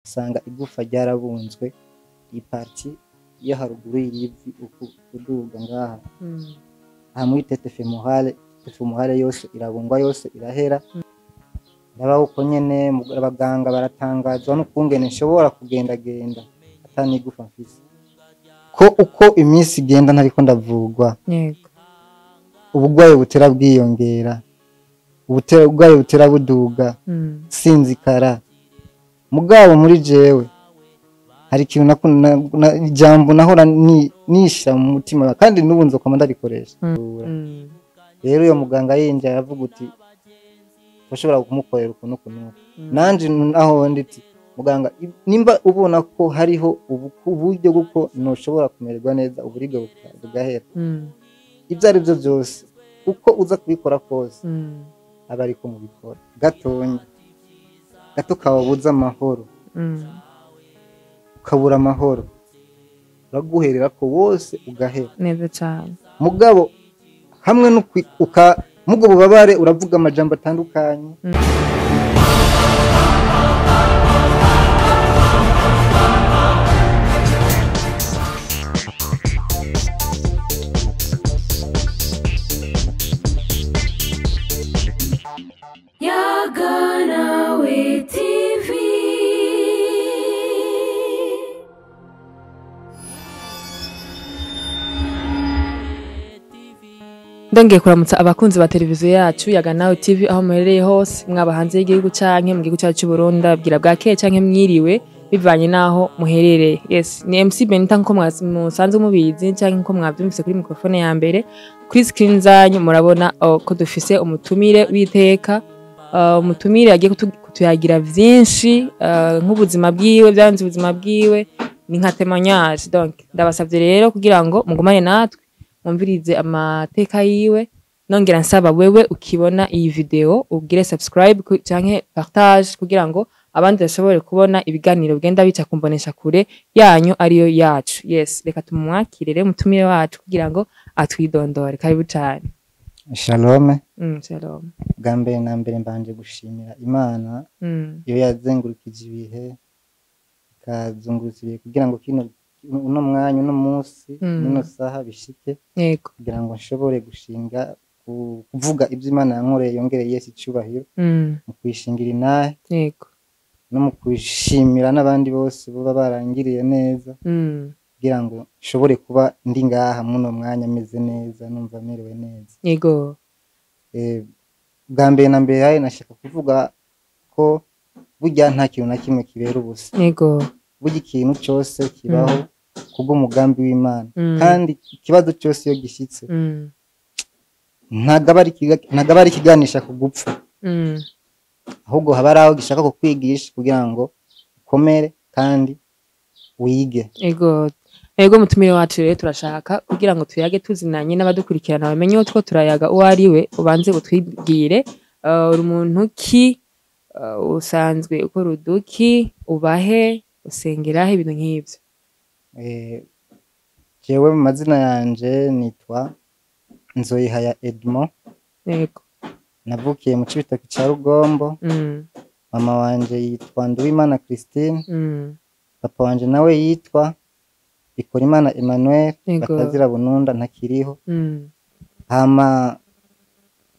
usanga igufa ryarabunzwe iparti yo haruguru y'ivi uduga ngaha muri tete femorale yose irabungwa yose irahera ndabaho uko nyene abaganga baratangazwa n'ukungene nshobora kugendagenda atani igufa mfise ko uko iminsi igenda ntariko ndavugwa ubugwayi butera bwiyongera ubugwayi butera buduga sinzikara mugabo muri jewe hari ikintu ijambo nahora nisha mu mutima kandi n'ubu nzokoma ndarikoresha rero uyo muganga yinjira yavuga uti ushobora kumukorera ukuntu nanje aho nditi muganga nimba ubona ko hariho uburyo bw'uko noshobora kumererwa neza uburigwa bugahera ibyo ari byo byose uko uza kubikora kose aba ariko mubikora gato kababuza amahoro ukabura amahoro uraguherera ko wose ugahera neza cyane mugabo hamwe no mubwo bubabare uravuga amajambo atandukanye Yaganawe TV. Ndongeye kuramutsa abakunzi ba televiziyo yacu Yaganawe TV aho muherereye hose mwaba hanze y'igihugu canke mu gihugu cyacu Burundi abwira bwake canke mwiriwe bivanye naho muherereye. Yes, ni MC Benita nko musanze mubizi canke nko mwavyumvise kuri microphone ya mbere. Kuri screen zanyu murabona ko dufise umutumire witeka umutumire yagiye kutuyagira vyinshi nk'ubuzima bwiwe byanze ubuzima bwiwe ni nka témoignage. Donc ndabasavye rero kugira ngo mugumane natwe mwumvirize amateka yiwe nongera nsaba wewe ukibona iyi video ubwire subscribe canke partage kugira ngo abandi bashobore kubona ibiganiro bigenda bica kumbonesha kure yanyu ariyo yacu. Yes, reka tumwakirere mutumire wacu kugira ngo atwidondore. Karibu cyane. Shalom. Shalom. Gambe na mbere mbanje gushimira Imana iyo yazengurukije ibihe kazungurukije kugira ngo kino uno mwanya uno munsi nino saha bishike kugira ngo nshobore gushinga kuvuga ibyo Imana yankoreye yongereye Yesu icubahiro mu kwishingira inahe no mu kwishimira n'abandi bose baba barangiriye neza kugira ngo nshobore kuba ndi ngaha muno mwanya ameze neza numva merewe neza. Yego. Bwa na mbere nashaka kuvuga ko burya nta kintu na kimwe kibera ubusa. Yego. Burya ikintu cyose kibaho kubw'umugambi w'Imana kandi ikibazo cyose iyo gishitse ntagaba ari kiganisha kugupfa ahubwo haba ari aho gishaka kukwigisha kugira ngo ukomere kandi wige. Ego mutumire wacu rero turashaka kugira ngo tuyage tuzinanye n'abadukurikirana bamenye utwo turayaga uwo ari we ubanze utwibwire uri umuntu ki usanzwe ukora uduki ubahe usengeraho ibintu nk'ibyo. Jewe mu mazina yanje nitwa Nzoyihaya Edmond. Yego. Navukiye mu Cibitoke ca Rugombo. Mama wanje yitwa Nduwimana Christine. Papa wanje nawe yitwa Bikorimana Emmanuel batazira Bununda ntakiriho. Hama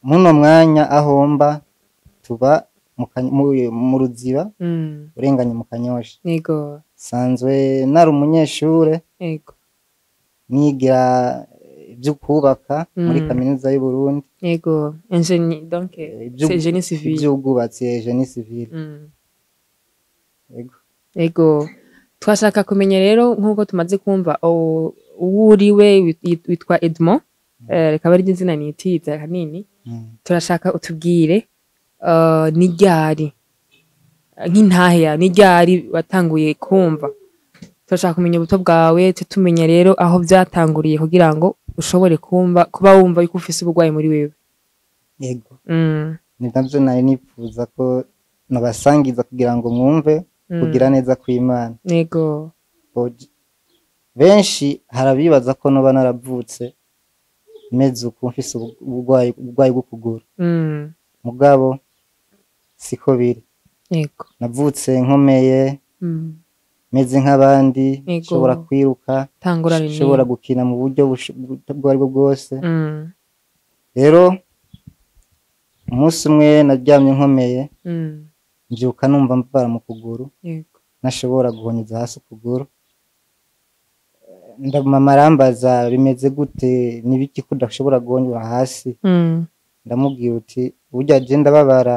muno mwanya ahomba tuba mu Ruziba urenganye mu Kanyosha. Yego. Sanzwe nari umunyeshure. Yego. Nigira ibyo kubaka muri kaminuza y'u Burundi. Yego. Donc c'est génie civil. Iby'ubwubatsi génie civil. Yego. Yego. Twashaka kumenya rero nkuko tumaze kumva uwuriwe witwa Edmond rikaba ari izina nitiza kanini. Turashaka utubwire ni ryari nk'intahe ni ryari watanguye kumva. Turashaka kumenya ubuto bwawe tumenya rero aho byatanguriye kugira ngo ushobore kuba wumva yuko ufise ubugwayi muri wewe. Yego. Ni navyo nari nifuza ko nabasangiza kugira ngo mwumve kugira neza kw'Imana. Yego. Benshi harabibaza ko noba naravutse meze uko mfise ubugwayi bw'ukuguru. Mugabo siko biri. Yego. Navutse nkomeye meze nk'abandi Yego. nshobora kwiruka tangura nshobora gukina mu buryo ubwo aribwo bwose rero umunsi umwe naryamye nkomeye mbyuka numva mbabara mu kuguru yego ntashobora guhonyeza hasi ukuguru mama arambaza bimeze gute n'ibiki ko udashobora guhonyura hasi ndamubwira uti burya je ndababara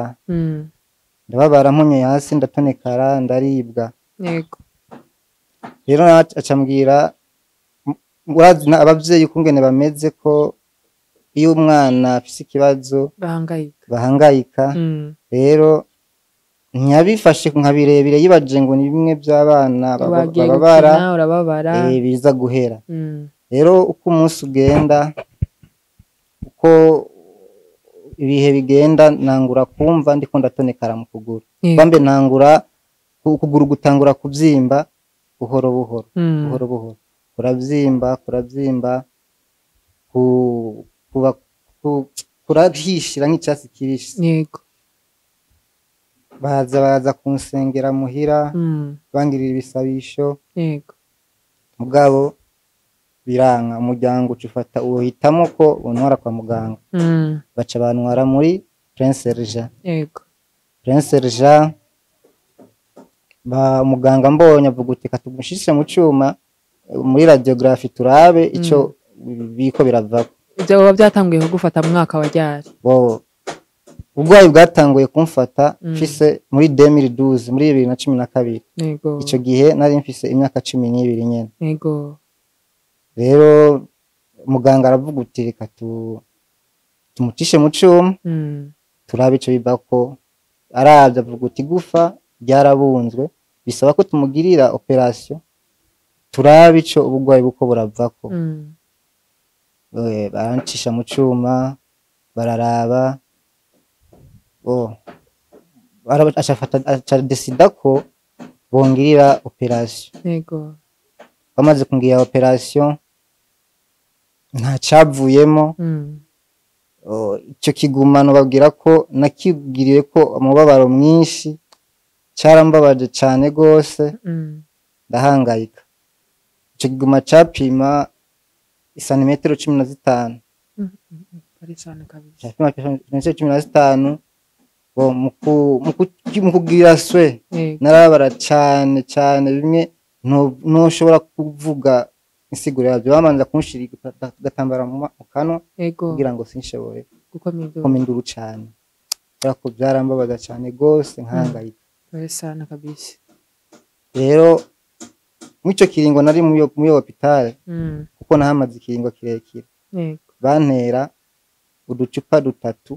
mponyoye hasi ndatonekara ndaribwa yego rero acambwira urazi abavyeyi ukungene bameze ko iyo umwana afise ikibazo bahangayika rero ntiyabifashe nka birebire yibaje ngo ni bimwe by'abana bababara biza guhera rero uko umunsi ugenda uko ibihe bigenda nangura kumva ndiko ndatonekara mu kuguru bambe nangura ukuguru gutangura kuvyimba buhoro buhoro kuravyimba kurahishira nk'icyatsi kibisi yego baza kunsengera muhira bangirira ibisabisho yego mugabo biranka umuryango ucufata uwohitamo ko untwara kwa muganga baca bantwara muri Prince Serja yego Prince Serja muganga mbonye avuga uti katugushishe mu cyuma muri radiographie turabe ico biko biravako ibyo baba byatanguye kugufata mu mwaka wa ryari ubwayi bwatanguye kumfata mfise muri 2012 muri 2012 yego ico gihe nari mfise imyaka 12 nyene yego rero muganga aravuga uti reka tumucishe mu cyuma turabe ico bivako aravye avuga uti gufa ryarabunzwe bisaba ko tumugirira operation turabe ico ubugwayi buko buravako barancisha mu cyuma bararaba aca decida ko bongirira operation yego bamaze kungira operation nta cavuyemo icyo kigumano babwira ko nakibwiriye ko umubabaro mwinshi cyarambabaje cyane gose ndahangayika icyo kiguma capima isanimetero 15 ari sana kabisa capima 15 mu kugira swe narabara cyane bimwe ntushobora kuvuga insiguro yabyo bamanza kunshira gatambara mu kanwa kugira ngo sinshobore gukomindura cyane ariko byarambabaza cyane gose nkangayika ari sana kabisa rero mw'ico kiringo nari muri hospital kuko nahamaze ikiringo kirekire bantera uducupa 3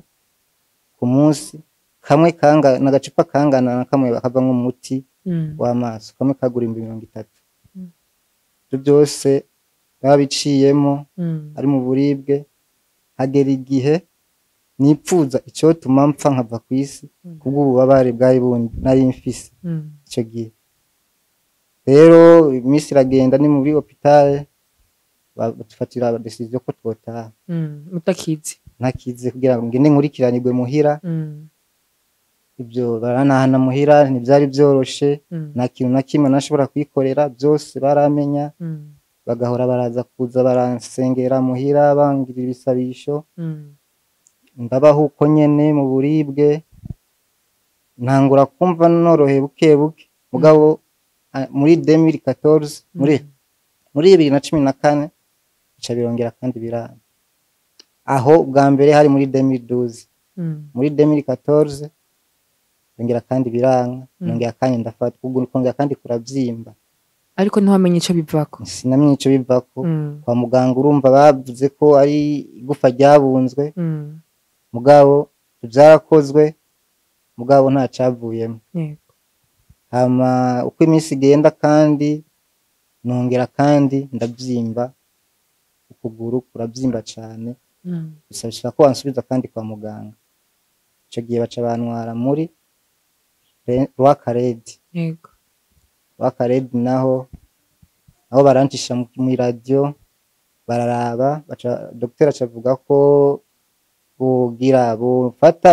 ku munsi kamwe n'agacupa kangana na kamwe bakavamwo umuti w'amaso kamwe kagura 30 ibyo byose babiciyemo ari mu buribwe hagera igihe nipfuza icyo tuma mpfa nkava ku isi kubw'ububabare bwari bundi nari mfise icyo gihe rero iminsi iragenda ni muri hospital batufatira decision ko twotaha ntakize kugira ngo ngende nkurikiranirwe muhira ibyo baranahana muhira ntibyari byoroshe nta kintu na kimwe nashobora kwikorera byose baramenya bagahora baraza kuza baransengera muhira bangirira ibisabisho ndabaho uko nyene mu buribwe ntangura kumva norohe buke mugabo muri 2014 muri 2014 bica birongera kandi biranga aho bwa mbere hari muri 2012 muri 2014 ngera kandi biranga nongera kandi ndafatwa ubwo kongera kandi kuravyimba ariko ntiwamenye ico bivako sinamenye ico bivako kwa muganga urumva bavuze ko ari igufa ryabunzwe mugabo byarakozwe mugabo nta cavuyemo hama uko iminsi igenda kandi nongera kandi ndavyimba ukuguru kuravyimba cyane bisabishaka ko bansubiza kandi kwa muganga ico gihe baca bantwara muri Rwakaredi naho barancisha mu radio bararaba docteur acavuga ko bufata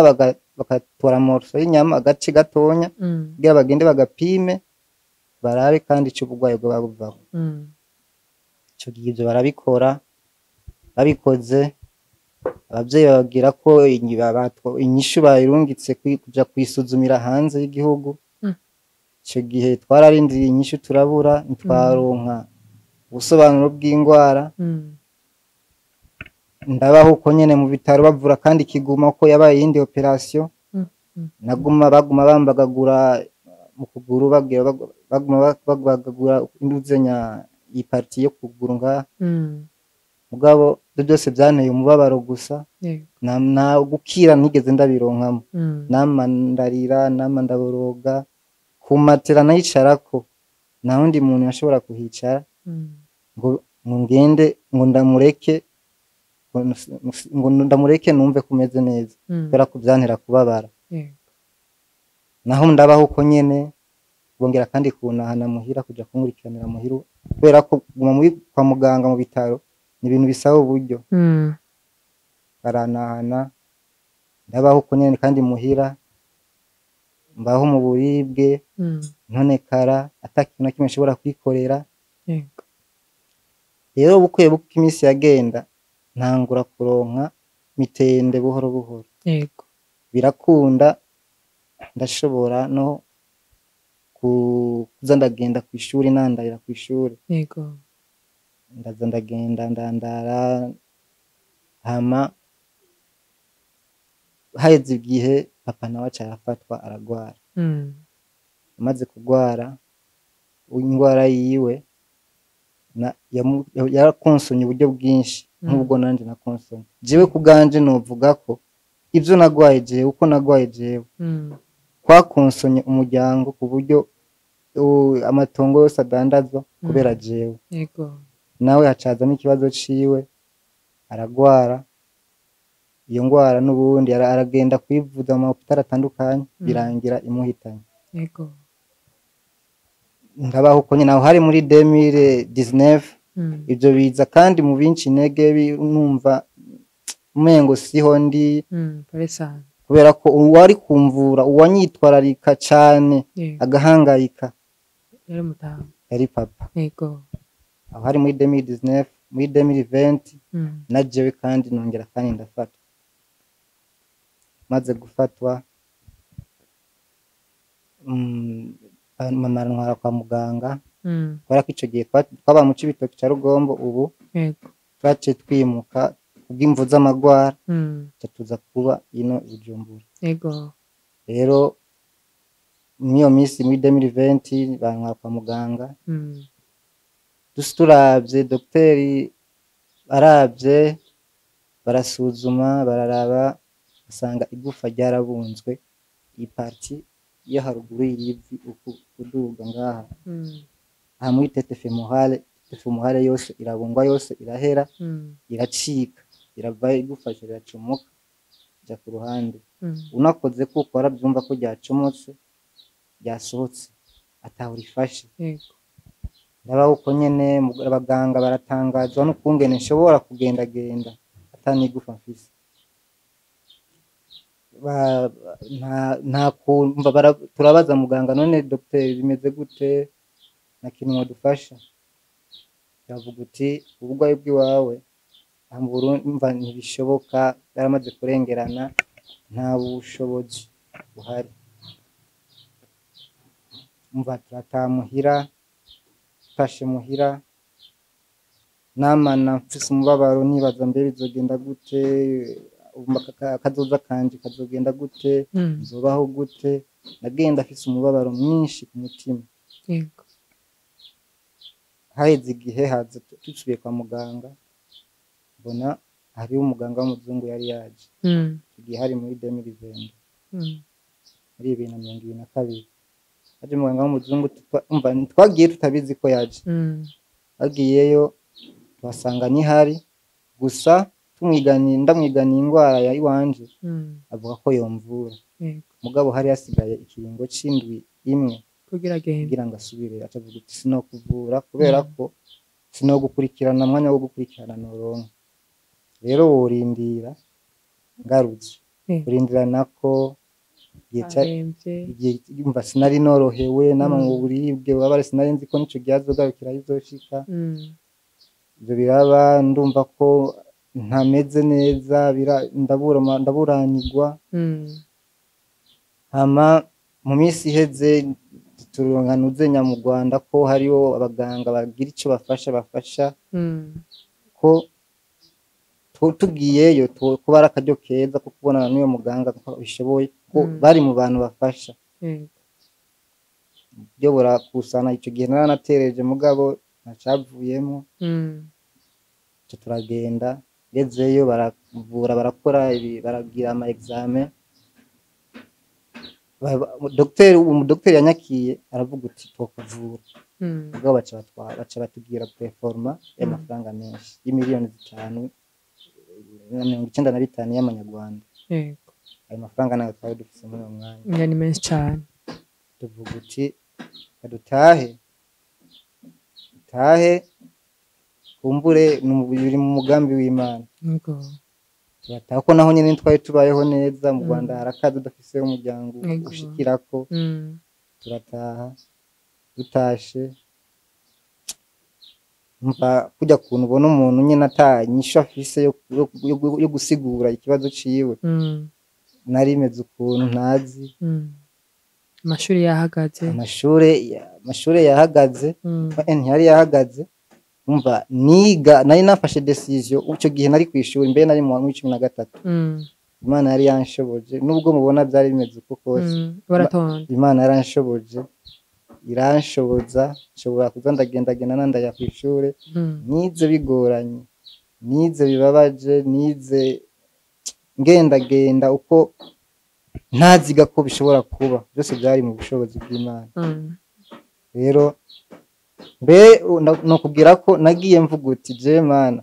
bakatora morso y'inyama agace gatonya kugira bagende bagapime barabe kandi ico uburwayi bwoba buvaho. Ico gihe ivyo barabikora, babikoze abavyeyi bababwira ko inyishu bayirungitse kuja kwisuzumira hanze y'igihugu. Ico gihe twararindiriye inyishu turabura, ntitwaronka ubusobanuro bw'ingwara. Ndabaho uko nyene mu bitaro bavura kandi kiguma ko yabaye iyindi operation. Baguma bambagagura mu kuguru baguma bagagura induzenya iyi parti yo kuguru ngaha. Mugabo byose byanteye umubabaro gusa. Na gukira nigeze ndabironkamo. Nama ndarira, nama ndaboroga, ku matera nayicarako nta wundi muntu yashobora kuhicara ngo ngende ngo ndamureke numve kumeze neza, kubera ko byantera kubabara. Naho ndabaho uko nyene, bongera kandi kunahana muhira kuja kungurikiranira muhira, kubera ko kwa muganga mu bitaro ni ibintu bisaba uburyo. Baranahana, ndabaho uko nyene kandi muhira, mbaho mu buribwe, ntonekara, atakintu na kimwe nshobora kwikorera. Rero bukwiye buko iminsi yagenda, ntangura kuronka mitende buhoro buhoro. Birakunda, ndashobora no kuza ndagenda kw'ishuri, nandahira kw'ishuri. Ndaza ndagenda ndandara, hama haheze igihe papa nawe aca arafatwa aragwara. Amaze kugwara, ingwara yiwe yarakonsonye uburyo bwinshi nk'ubwo nanje nakonsonye. Jewe kubwanje novuga ko ivyo nagwaye jewe, uko nagwaye jewe kwakonsonye umuryango, ku buryo amatongo yose adandazwa kubera jewe. Nawe hacazamo ikibazo ciwe, aragwara. Iyo ngwara n'ubundi aragenda kwivuza mu mahopitali atandukanye, birangira imuhitanye. Ndabaho uko nyene, aho hari muri 2019. Ivyo biza kandi mu binci intege, numva umengo siho ndi, kubera ko uwari kumvura, uwanyitwararika cane agahangayika yari papa. Aho hari muri 2019, muri 2020 na jewe kandi nongera kandi ndafatwa. Maze gufatwa, mama arantwara kwa muganga, kubera ko ico gihe twaba mu Cibitoke ca Rugombo. Ubu twaciye twimuka kubw'imvo z'amagwara, tuza kuba ino i Bujumbura. Rero niyo minsi muri 2020 bantwara kwa muganga. Turavye, dogiteri baravye, barasuzuma, bararaba, basanga igufa ryarabunzwe, iyi parti yo haruguru y'ivi uduga ngaha. Aha muri tete femohale yose irabungwa, yose irahera, iracika, iravayo, igufa riracumuka ja ku ruhande. Unakoze kuko warabyumva ko ryacomotse, ryasohotse, ataho rifashe. Ndabaho uko nyene, abaganga baratangazwa n'ukungene nshobora kugendagenda atanigufa mfise. Turabaza muganga, none dogiteri bimeze gute, na kintu mwadufasha? Yavuga uti uburwayi bw'iwawe mu Burundi ntibishoboka, yaramaze kurengerana, nta bushobozi buhari. Turataha muhira, tashe muhira, namana mfise umubabaro, nibaza mbe bizogenda gute, akazoza kanje kazogenda gute, nzobaho gute. Nagenda afise umubabaro mwinshi ku mutima. Haheze igihe, haza tusubiye kwa muganga, mbona hariho umuganga w'umuzungu yari yaje. Igihe hari muri 2020, muri 2022 haje umuganga w'umuzungu. Twagiye tutabizi ko yaje. Bagiyeyo basanga nihari, gusa ndamwiganiye ingwara ya iwanje, avuga ko yomvura. Mugabo hari hasigaye ikiringo c'indwi imwe kugira ngo asubire. Acavuga uti sinokuvura, kubera ko sinogukurikirana, mwanya wo gukurikirana noronka. Rero worindira ngarutse. Kurindira nako igihe yumva sinari norohewe nama mu buribwe babare sinari nzi ko nico gihe azogarukira izoshika ibyo biraba ndumva ko ntameze neza ndaburanirwa hama mu minsi iheze turonkanuze mu Rwanda ko hariho abaganga bagira ico bafasha ko tugiyeyo kuba ari akaryo keza ko kubonana n'uyo muganga ko bishoboye ko bari mu bantu bafasha byo burakusana ico gihe naranatereje mugabo ntacavuyemo turagenda gezeyo baravura barakora baragira ama examen umudokiteri yanyakiye aravuga uti twokuvura ubwo baca batubwira performa y'amafaranga menshi y'imiliyoni 595 y'amanyarwanda ayo mafaranga nayo twari dufise muri uwo mwanya ni menshi cyane tuvuga uti kadutahe kumbure biri mu mugambi w'Imana turataha ko naho nyine twari tubayeho neza mu Rwanda harakaza dufise umuryango ushikirako turataha dutashe mva kujya kuntu ubona umuntu nyine atanyisha afise yo gusigura ikibazo ciwe narimeze ukuntu ntazi amashuri yahagaze ntiyari yahagaze umva niga nari nafashe decision uco gihe nari kwishuri mbe nari mu wa 13 Imana yari yanshoboje nubwo mubona byari bimeze uko kose Imana yaranshoboje iranshoboza nshobora kuza ndagendagenda nandaya kw'ishure nize bigoranye nize bibabaje nize ngendagenda uko ntaziga ko bishobora kuba byose byari mu bushobozi bw'Imana rero no kubwira ko nagiye mvuga uti je Mana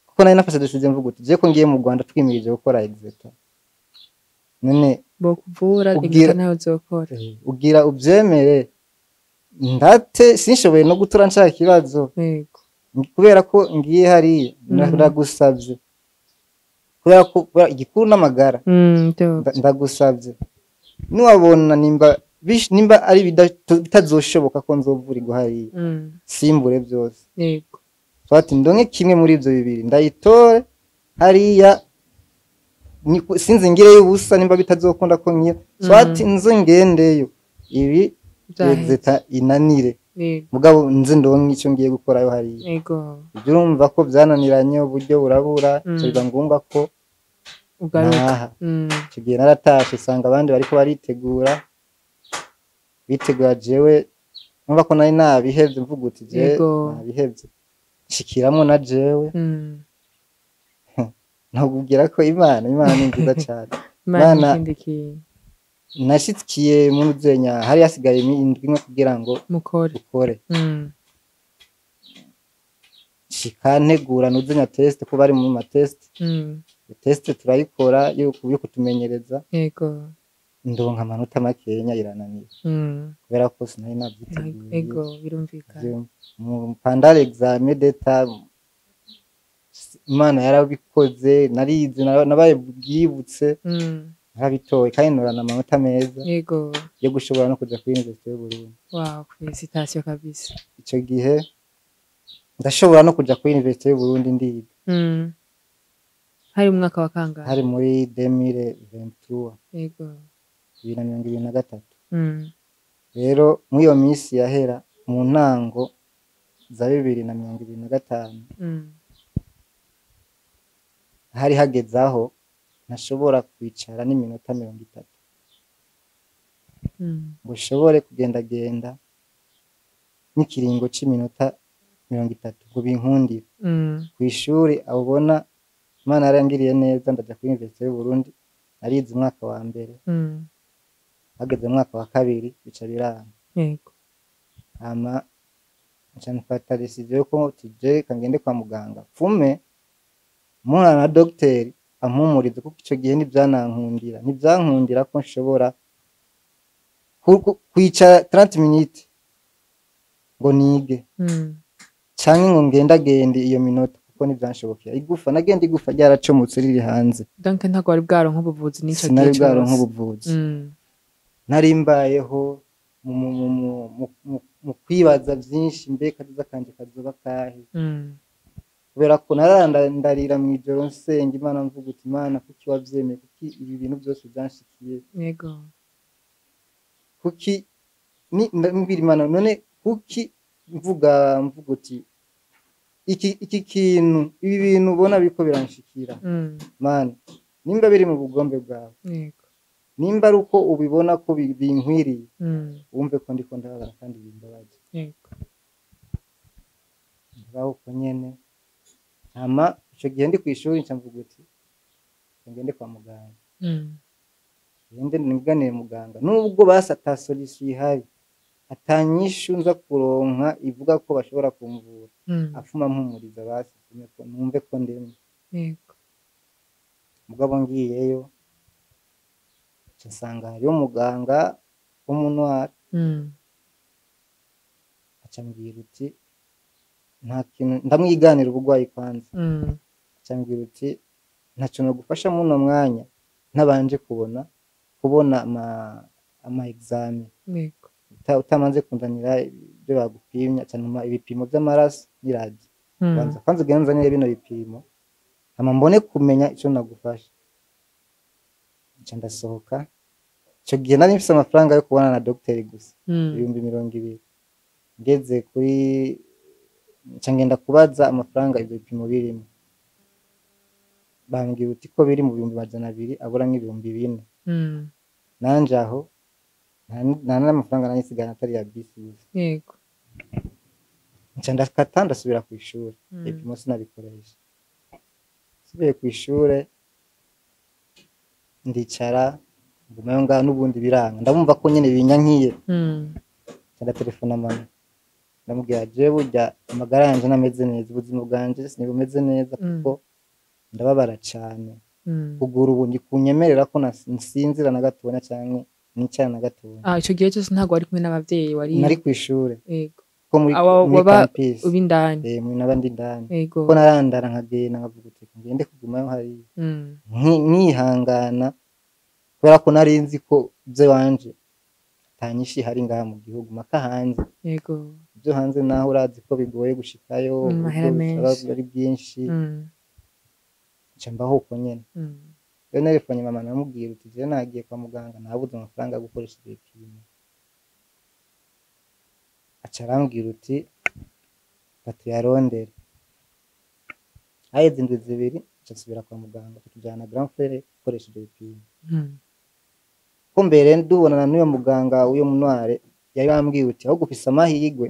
kuko nari nafashe decision mvuga uti je ko ngiye mu Rwanda twimirije gukora exeta none bo kuvura igita nayo uzokora ugira ubyemere ndate sinshoboye no gutura nshaka ikibazo kubera ko ngiye hariya ndagusabye kubera ko igikuru n'amagara ndagusabye niwabona nimba ari bitazoshoboka ko nzovurirwa hariya simbure byose twati ndonke kimwe muri ibyo bibiri ndayitore hariya sinzi ngireyo ubusa nimba bitazokunda ko nkiya twati nzo ngendeyo ibi exeta inanire mugabo nzi ndonke icyo ngiye gukorayo hariya ibyo urumva ko byananiranye uburyo burabura biba ngombwa ko ugaruka kigiye naratashe sanga abandi bariko baritegura jewe numva ko nari nabihevye mvuga uti je nabihevye shikiramo na jewe ntabwira ko Imana ni nziza cyane Imana nashikiye mu Ruzenya hari hasigaye indwi imwe kugira ngo ukore shikantegura n'Uruzenya test ko bari mu ma test test turayikora yo kutumenyereza ndonka amanota makenya irananiye kubera ko sinari nabyiteguye birumvikana mu pandale examen d'etat Imana yarabikoze narize nabaye bwibutse habitoye kandi norana amanota meza yo gushobora no kuja kuri Université y'u Burundi félicitations kabisa ico gihe ndashobora no kuja kuri Université y'u Burundi ndiga hari umwaka wa kangahe hari muri 2023 2023 rero muri iyo minsi yahera mu ntango za 2025 hari hagezaho ntashobora kwicara n'iminota 30 ngo ushobore kugendagenda n'ikiringo cy'iminota 30 ngo binkundire ku ishuri abona Imana yarangiriye neza ndaja kuri Université y'u Burundi arize umwaka wa mbere hageze umwaka wa kabiri bica biranga ama ncanfata decision ko tuje kangende kwa muganga fume mwana na docteur ampumuriza kuko ico gihe ntibyankundira ko nshobora kwicara 30 minutes ngo nige canke ngo ngendagende iyo minota kuko ntibyanshobokera nagenda igufa ryaracomotse riri hanze donc ntago wari bwaronka ubuvuzi n'ico gihe sinari bwaronka ubuvuzi narimbayeho mu kwibaza byinshi mbe kazoza kanje kazoba kahe kubera ko ndarira mu ijoro nsenga Imana mvuga uti Imana kuki wavyemeye kuki ibi bintu byose byanshikiye yego kuki mbiri Imana none kuki mvuga uti iki kintu ibi bintu ubona biko biranshikira Mana nimba biri mu bugombe bwawe yego nimba ari uko ubibona ko binkwiriye wumve ko ndiko ndababara kandi bimbabaje yego ngaho ko nyene hama ico gihe ndi kwishuri nca mvuga uti ngende kwa muganga ngende niganire muganga nubwo basata solution ihari atanyishu nza kuronka ivuga ko bashobora kumvura afuma mpumuriza basitumye ko numve ko ndemye yego mugabo ngiyeyo nsanga hariyo muganga w'umunwari acambwira uti nta kintu ndamwiganira ubugwayi kwanza acambwira uti ntaco no gufasha muno mwanya ntabanje kubona ama examen yego utamanze kunzanira ibyo bagupimye cyane ibipimo by'amaraso n'iradio kwanza uganzanire bino bipimo hama mbone kumenya ico nagufasha nca ndasohoka ico gihe nari mfise amafaranga yo kubona na docteur gusa 220 ngeze kuri nca ngenda kubaza amafaranga ivyo bipimo birimo bambwira uti ko biri mu 200 abura nk'ibihumbi 4 nanje aho nta n'amafaranga nanisigana atari ya bisi gusa yego nca ndakata ndasubira ku ishuri ibipimo sinabikoresha subiye ku ishure ndicara ngumayo ngaho n'ubundi biranga ndabumva ko nyene binyankiye nca telefona mama ndamubwira je burya amagara yanje nameze neza ubuzima bwanje sinibumeze neza kuko ndababara cane kugura ubu ndi kunyemerera ko nsinzira na gatonya canke nicara na gatonya ico gihe cyose ntago wari kumwe n'abavyeyi wari nari kw'ishure yego ko muri campus ubindani muri nabandi ndani yego ko narandara nkagenda nkavuga uti ngende kugumayo hari nkihangana kubera ko nari nzi ko byo wanje tanyishi hari ngaha mu gihugu maka hanze yego byo hanze naho urazi ko bigoye gushikayo ari byinshi ncambaho uko nyene rero nerefanye mama namubwira uti je nagiye kwa muganga nabuze amafaranga yo gukoresha ibipimo aca arambwira uti batuyarondere haheze indwi zibiri aca asubira kwa muganga tujana grand frère gukoresha ibyo bipimo ko mbere ndubonana n'uyo muganga w'uyo munware yari bambwiye uti aho gufisa amahirwe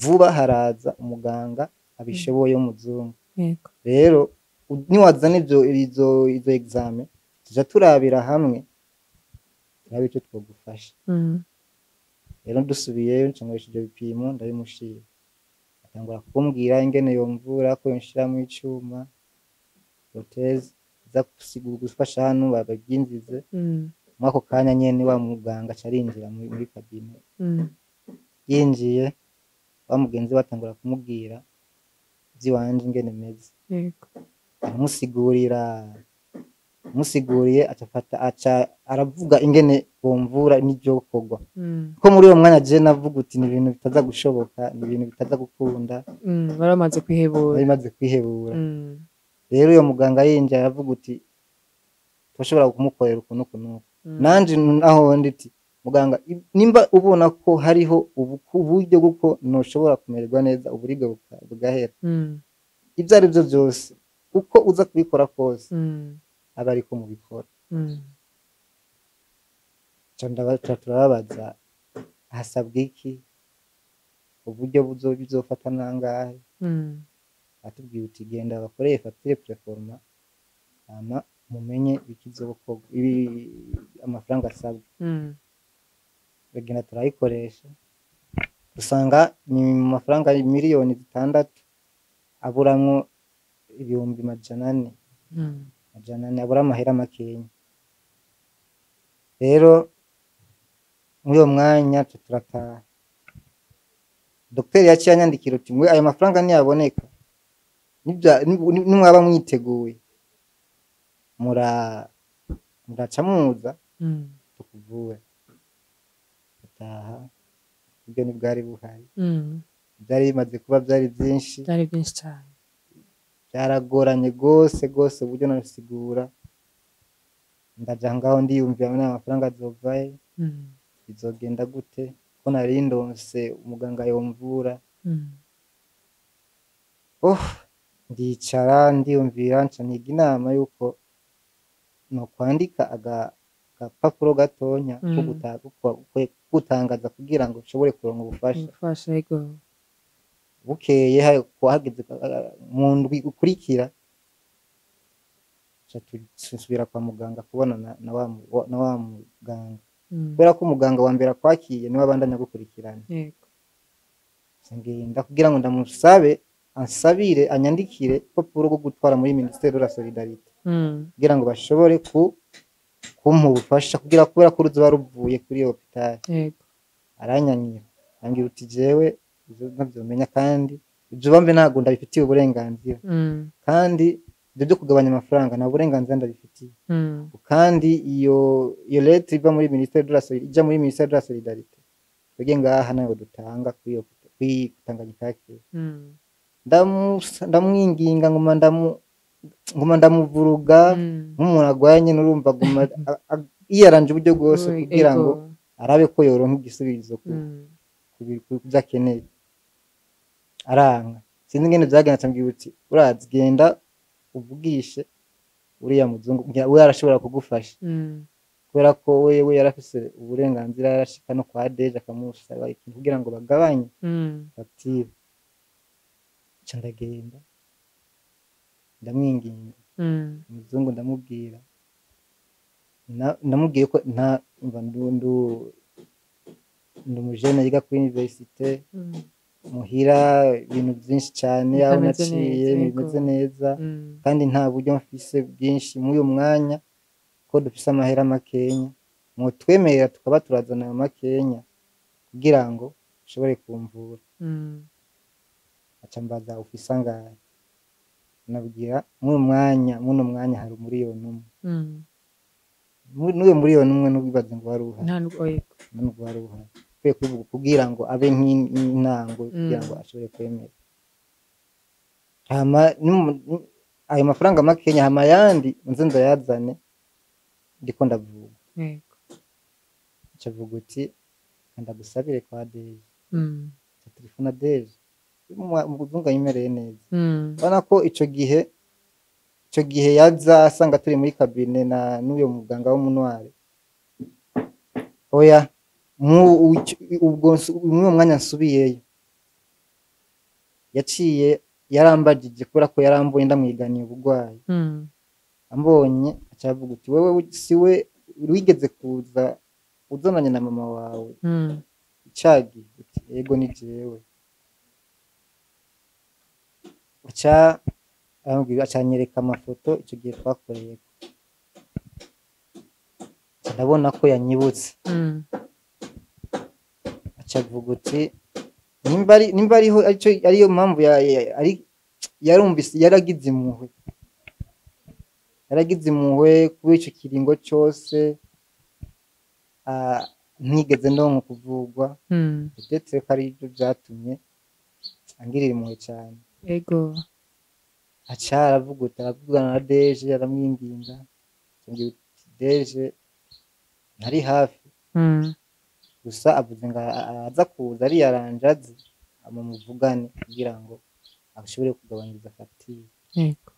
vuba haraza umuganga abishoboye w'umuzungu rero niwazana izo examen tuja turabira hamwe turabe icyo twogufasha rero dusubiyeyo ncangoresha ibyo bipimo ndabimushira atangura kumbwira ingene yomvura ko yonshiramo icuma proteze za gusigura gufasha hano bababyinzize mwako kanya nyene wa muganga carinjira muri kabine yinjiye wa mugenzi batangura kumubwira ziwanje ingene meze yego musiguriye aca aravuga ingene bomvura n'ibyo kogwa ko muri uwo mwanya je navuga uti ni ibintu bitaza gushoboka ni ibintu bitaza gukunda baramaze kwihebura rero uyo muganga yinjiye aravuga uti twashobora kumukorera ukuntu nanje aho nditi muganga nimba ubona ko hariho uburyo bw'uko noshobora kumererwa neza uburibwe bugahera ibyo ari byo byose uko uza kubikora kose aba ariko mubikora turababaza hasabwa iki uburyo bizofata nangahe atubwiye uti genda bakoreye facture preforma hama mumenye bikizokorwa amafaranga asabwa bagenda turayikoresha dusanga ni mu mafaranga miliyoni 6 aburamwo ibihumbi 400 abura amahera makenya rero muri uwo mwanya turataha Dr yaciye anyandikira uti mwe ayo mafaranga ntiyaboneka nimwaba mwiteguye muraca muza tukuvure ndataha ibyo ntibwari buhari Mm. byari bimaze kuba byari byinshi Byari byinshi cyane. byaragoranye rwose rwose uburyo nabisigura ndaja ngaho ndiyumvira none amafaranga azovahe Mm. bizogenda gute ko nari ndonse umuganga yomvura Mm. ndicara ndiyumvira nca niga inama yuko nokwandika agapapuro gatonya ko gutangaza kugira ngo nshobore kuronka ubufasha Ubufasha yego. bukeye hageze mu ndwi ukurikira nsubira kwa muganga kubonana na wa muganga Mm. kubera ko umuganga wa mbere akwakiye niwe abandanya gukurikirana Yego. ngenda kugira ngo ndamusabe ansabire anyandikire urupapuro rwo gutwara muri Ministère de la Solidarité Mm. kugira ngo bashobore kumpa ubufasha kugira kubera ko ruzoba ruvuye kuri iyo hopitali Yego. aranyanyira ambwira uti jewe ivyo ntavyomenya kandi ivyo bambe ntabwo ndabifitiye uburenganzira Mm. kandi ibyo byo kugabanya amafaranga nta burenganzira ndabifitiye Mm. kandi iyo leta iva muri Ministère de la Solidarité ija muri Ministère de la Solidarité twebwe ngaha nayo dutanga kuri iyo Tanganyika Care Mm. ndamwinginga nguma ndamuvuruga Mm. nk'umuntu agwaye nyine urumva aguma yiyaranje uburyo bwose Oi, kugira ego. ngo arabe ko yoronka igisubizo Mm. ku byo akeneye aranga sinzi ingene vyagenze acambwira uti urazi genda uvugishe uriya muzungu we arashobora kugufasha Mm. kubera ko wewe yarafise uburenganzira yarashika no kwa deje akamusaba ikintu kugira ngo bagabanye Mm. fagitire ca ndagenda ndamwinginga Mm. umuzungu ndamubwira ndamubwiye ko nta umva ndi umujene yiga kuri universite Mm. muhira ibintu byinshi cyane aho Bitameze naciye neza, bimeze yego. neza Mm. kandi nta buryo mfise bwinshi muri uyu mwanya ko dufise amahera makenya mwotwemerera tukaba turazana ayo makenya kugira ngo ushobore kumvura Mm. aca mbaza ufise angahe nabwira muno mwanya hari umuriyoni umwe Mm. n'uyo muriyoni umwe n'ubibaze ngo wari uhari Nta nubwo yego. nubwo wari uhari kwiye kubivuga kugira ngo abe nk'intango kugira ngo ashobore kwemera hama ayo mafaranga makenya hama yandi nze ndayazane ndiko ndavuga Yego. acavuga uti ndagusabire kwa deje Mm. telefone deje umuzungu yimereye neza Mm. urabona ko ico gihe yaza asanga turi muri kabine na n'uyo muganga w'umunware oya muri uwo mwanya nsubiyeyo yaciye yarambajije kubera ko yarambuye ndamwiganiye ubugwayi Mm. ambonye acavuga uti wewe siwe wigeze kuza uzananye na mama wawe Mm. icagi uti yego ni jewe acanyereka amafoto icyo gihe twakoreye ndabona ko yanyibutse Mm. acavuga uti nimba ariyo mpamvu yarumvise yaragize impuhwe kuba ico kiringo cose ntigeze ndonka kuvugwa Mm. ndetse ko ari byo vyatumye angirira impuhwe cane Yego. aca aravugana na deje aramwinginga ambwira uti deje ntari hafi Mm. gusa avuze ngo araza kuza ariyaranje azi hama muvugane kugira ngo ashobore kugabanyiriza fagitire Yego.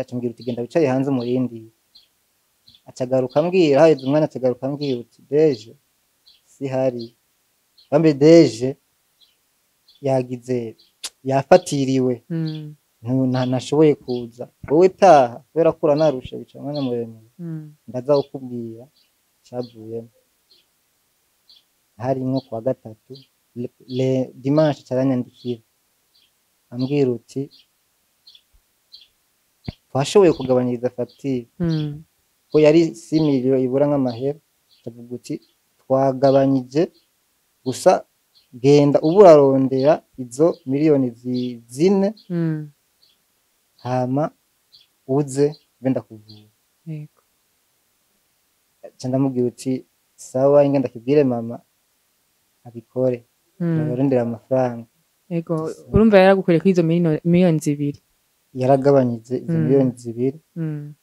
acambwira uti genda wicare hanze umurindire acagaruka ambwira haheze umwanya acagaruka ambwira uti deje sihari bambe deje yafatiriwe Mm. ntashoboye kuza wowe taha kubera ko uranarusha bica umwanya muremure Mm. ndaza kukubwira cyavuyemo hari nko kuwa gatatu dimanche caranyandikira ambwira uti twashoboye kugabanyiriza fagitire Mm. ko yari 6 miliyo ibura nk'amahera ndavuga uti twagabanyije gusa genda ubu urarondera izo miliyoni zine Mm. hama uze benda kuvura Yego. ca ndamubwira uti sawa ingenda kibwire mama abikore Mm. arabarondera amafaranga Ego urumva yaragukoreye kuri izo miliyoni zibiri. yaragabanyije izo Mm. miliyoni zibiri Mm.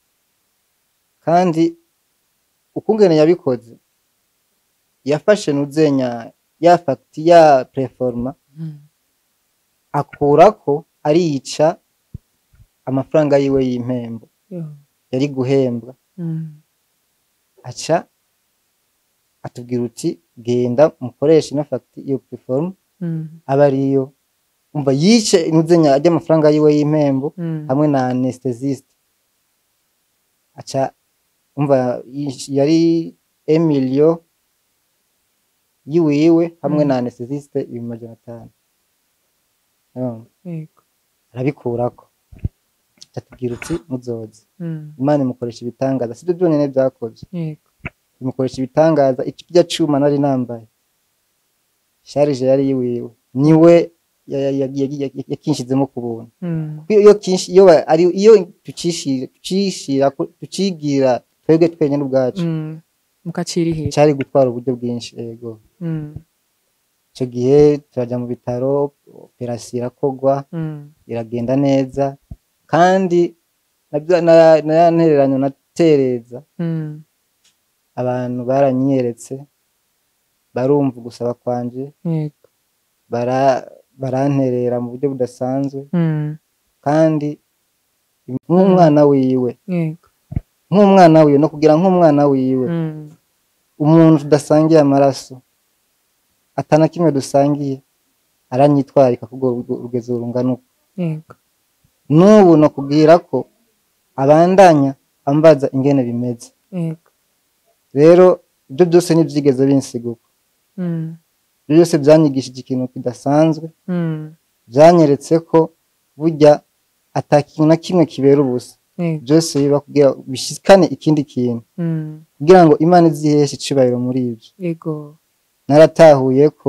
kandi ukungene yabikoze yafashe nuzenya ya fagiti ya preforma Mm. akurako ariyica amafaranga yiwe y'impembo Yo. yari guhembwa Mm. aca atubwira uti genda mukoreshe ino fagiti iyo preforma Mm. aba ariyo umva yice nuzenya ajya amafaranga yiwe y'impembo Mm. hamwe na anesthesiste aca umva yari emilio yiwiwe hamwe Mm. na anesthesiste 500. Ego. arabikurako atubwira uti muzoze Mm. imana imukoresha ibitangaza sibyo byonyine byakoze Ego. imukoresha ibitangaza ikirya cuma nari nambaye sharije yari yiwiwe niwe yakinshizemo ku buntu Mm. iyo kinshi iyo tucigira twebwe twenyine ubwacu Mm. Mukacirihira. cyari gutwara uburyo bwinshi ego Mm. icyo gihe turajya mu bitaro operasiyo irakogwa Mm. iragenda neza kandi na ya ntereranyo natereza Mm. abantu baranyeretse barumva gusaba kwanje Ego. baranterera mu buryo budasanzwe Mm. kandi nk'umwana wiwe Ego. nk'umwana wiwe no kugira nk'umwana wiwe Mm. umuntu tudasangiye amaraso atana kimwe dusangiye aranyitwarika kubwo rugezo rungana uko Ego. n'ubu no kubwira ko abandanya ambaza ingene bimeze Ego. rero ibyo byose ntibyigeze binsiguka Mm. ibyo byose byanyigishije ikintu kidasanzwe Mm. byanyeretse ko burya atakintu na kimwe kibera ubusa Ego. byose biba kugira bishikane ikindi kintu Mm. kugira ngo imana iziheshe icubahiro muri ibyo Ego. naratahuye ko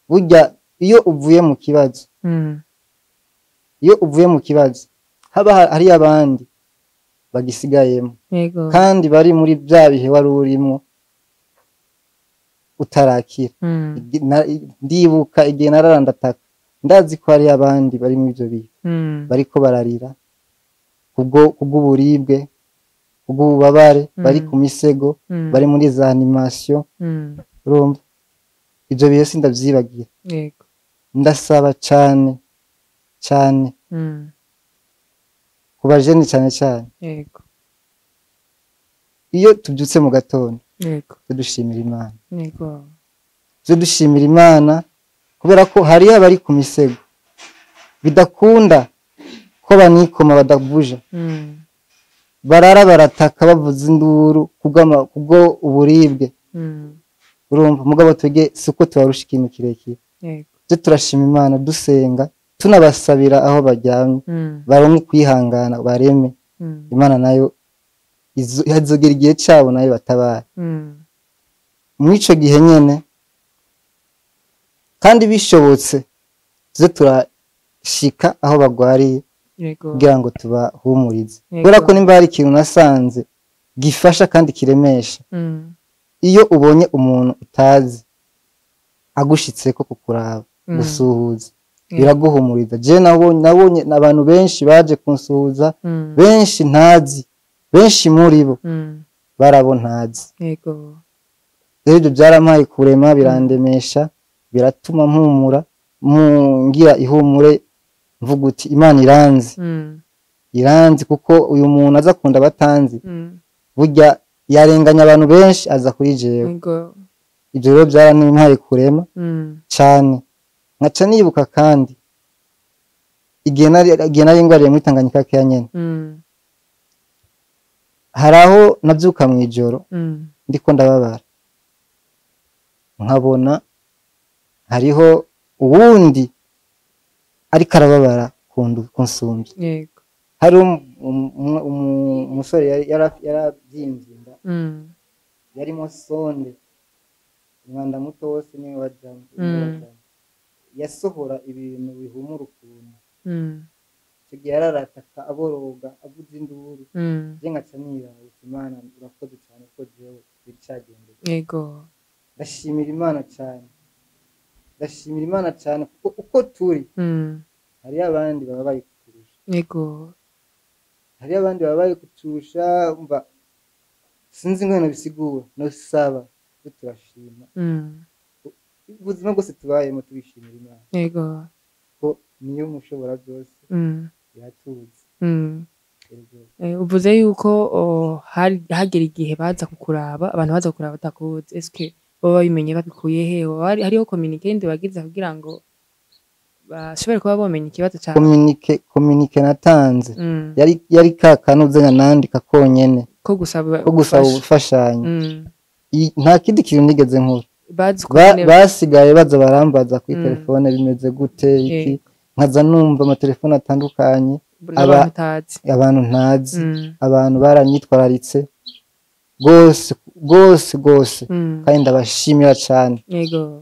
burya iyo uvuye mu kibazo Mm. iyo uvuye mu kibazo haba hari abandi bagisigayemo Ego. kandi bari muri bya bihe wari urimo utarakira Mm. ndibuka igihe nararandataka ndazi ko hari abandi bari muri ibyo bihe Mm. bariko bararira kubw'uburibwe kubw'ububabare bari ku misego Mm. bari muri za animation Mm. urumva ibyo bihe sindavyibagira Ego. ndasaba cane cane Mm. ku bajeni cane cane Ego. iyo tubyutse mu gatondo Ego. dushimira imana Ego. dushimira imana kubera ko hariyo abari ku misego bidakunda ko banikoma badavuja Mm. barara barataka bavuza induru kubwo uburibwe Mm. urumva mugabo twege siko tubarusha ikintu kirekire Ego. byo turashima imana dusenga tunabasabira aho baryamye Mm. baronke kwihangana bareme Mm. imana nayo hazogera igihe cyabo nayo batabara Mm. mw'ico gihe nyene kandi bishobotse tuze turashika aho bagwariye Ego. kugira ngo tubahumurize Yego. kubera ko nimba hari ikintu nasanze gifasha kandi kiremesha Mm. iyo ubonye umuntu utazi agushitseko kukuraba Mm. gusuhuza Yego. biraguhumuriza je nabonye abantu benshi baje kunsuhuza Mm. benshi ntazi benshi muri bo Mm. barabo ntazi Ego. rero ibyo byarampaye kurema birandemesha biratuma mpumura ngira ihumure mvuga uti imana iranzi Mm. iranzi kuko uyu muntu aza kunda batanzi Mm. burya yarenganya abantu benshi aza kuri jewe Ego. ibyo rero byarantwaye kurema Mm. cyane nkaca nibuka kandi igihe nari ngwariye muri Tanganyika keya nyene Mm. hari aho nabyuka mu ijoro Mm. ndiko ndababara nkabona hariho uwundi ariko arababara kunsumvya Yego. hari umusore yarabyimbye inda Mm. yarimo sonde umwanda muto wose niwe wajamo yasohora ibintu bihumura ukuntu Mm. icyo gihe yararataka aboroga avuza induru Mm. je nkaca nirahuta imana urakoze cyane ko jewe biri cagendeye Yego. ndashimira imana cyane ndashimira imana cyane kuko uko turi hariyo abandi baba bari kuturusha yego hariyo abandi baba bari kuturusha umva sinzi ingene bisigura no saba turashima ubuzima bwose tubayemo tubishimira imana yego ko niyo mushobora byose iratuzi uvuze yuko hagera igihe baza kukuraba abantu baza kukuraba batakuzi eske baba babimenye babikuye he hariho communique bagize kugira ngo bashobore kuba bamenye ikibazo cyawe communique natanze yari kakanuze nandika konyene ko gusaba ubufashanyo nta kindi kintu nigeze nkora bazi basigaye baza barambaza kuri telefone bimeze gute iki nkaza numva amatelefone atandukanye abantu ntazi abantu baranyitwararitse rwose kandi ndabashimira cyane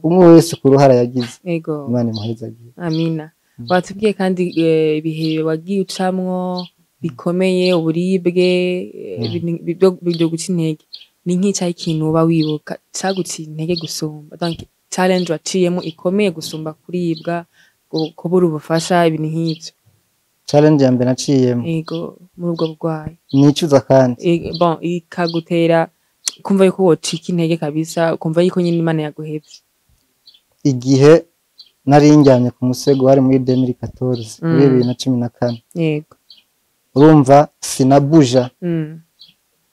umwe wese ku ruhara yagize imana imuhezagiye amina watubwiye kandi ibihe wagiye ucamwo bikomeye uburibwe byo guca intege ni nk'icyayi ikintu uba wibuka cyaguciye intege gusumba donc challenge waciyemo ikomeye gusumba kuribwa kubura ubufasha ibintu nk'ibyo challenge ya mbere naciyemo yego muri ubwo burwayi nicuza kandi bon ikagutera kumva yuko wocika intege kabisa kumva yuko nyine Imana yaguhebye igihe nari njyanye ku musego wari muri 2014 muri 2014 yego urumva sinabuja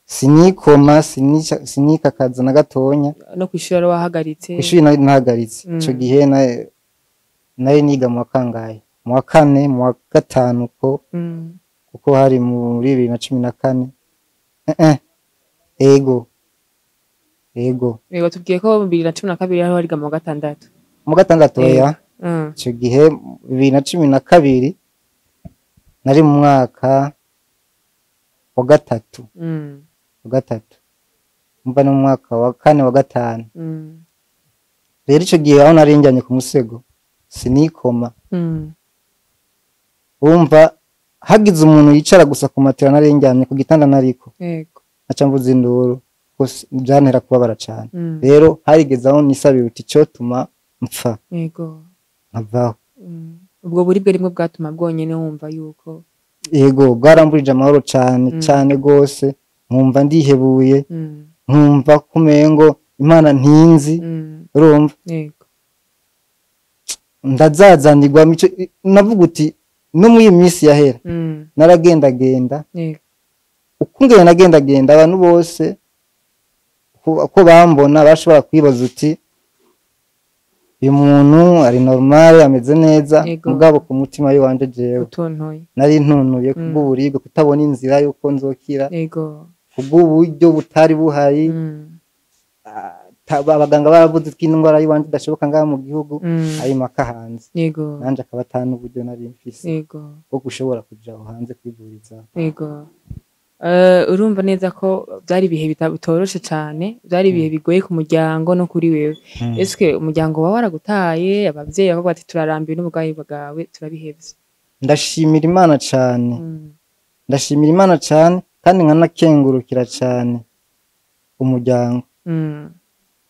sinikoma sinikakaza na gatonya no kwishura wahagaritse kwishuri nari nahagaritse ico gihe nari niga mu wakangaye mu wa kane mu wa gatanu kuko hari muri 2014 ego tubwiye ko 2012 hariho hariga mu gatandatu ya icyo gihe 2012 nari mu mwaka wa gatatu mba no mu mwaka wa kane wa gatanu rero icyo gihe aho nari njyanye ku musego sinikoma wumva hagize umuntu yicara gusa ku matera nari njyanye ku gitanda nariko aca mvuza induru byantera kubabara cyane rero harigeze aho nisabira uti cyo tuma mpfa nkavaho ubwo buribwe rimwe bwatuma bwonyene wumva yuko bwaramburije amahoro cyane rwose nkumva ndihebuye nkumva kumengo Imana ntinzi urumva ndazazanirwa navuga uti no muri iyi minsi yahera naragendagenda uko ngene nagendagenda abantu bose ko bambona bashobora kwibaza uti uyu muntu ari normal ameze neza mugabo ku mutima wanje jewe nari ntunuye kubw'uburibwe kutabona inzira yuko nzokira kubw'uburyo butari buhari abaganga baravuze ko indwara y'ibanje idashoboka ngaha mu gihugu ari maka hanze nanje akaba atanu uburyo nari mfise bwo gushobora kuja aho hanze kwivuriza urumva neza ko byari ibihe bitoroshe cyane byari ibihe bigoye ku muryango no kuri wewe eske umuryango wawe waragutaye abavyeyi bakavuga ati turarambiwe n'uburwayi bwawe turabihevye ndashimira Imana cyane kandi nkanakengurukira cyane umuryango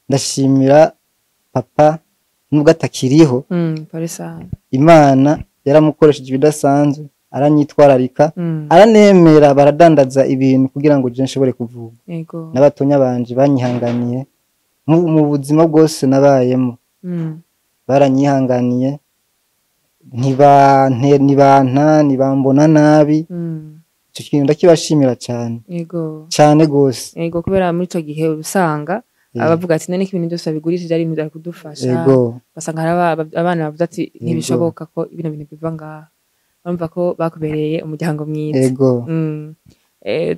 ndashimira papa nubwo atakiriho Imana yaramukoresheje ibidasanzwe aranyitwararika aranemera baradandaza ibintu kugira ngo je nshobore kuvuga n'abatonya banje banyihanganiye mu buzima bwose nabayemo baranyihanganiye ntibambona nabi icyo kintu ndakibashimira cyane gose kubera muri ico gihe usanga abavuga ati none ibintu byose babigurishije ari ibintu bya kudufasha basanga abana bavuze ati ntibishoboka ko ibintu biva ngaha urumva ko bakubereye umuryango mwiza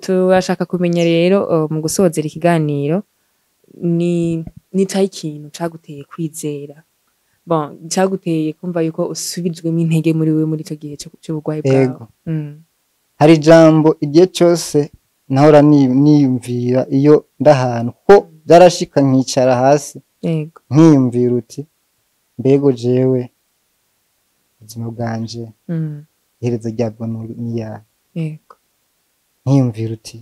turashaka kumenya rero mu gusozera ikiganiro ni cyayi ikintu caguteye kwizera caguteye kumva yuko usubijwemo intege muri we muri icyo gihe cy'uburwayi bwawe hari ijambo igihe cyose nahora niyumvira iyo ndahantu ko byarashika nkicara hasi nkiyumvira uti mbego jewe ubuzima bwanje iherezo ryabwo niyahe nkiyumvira uti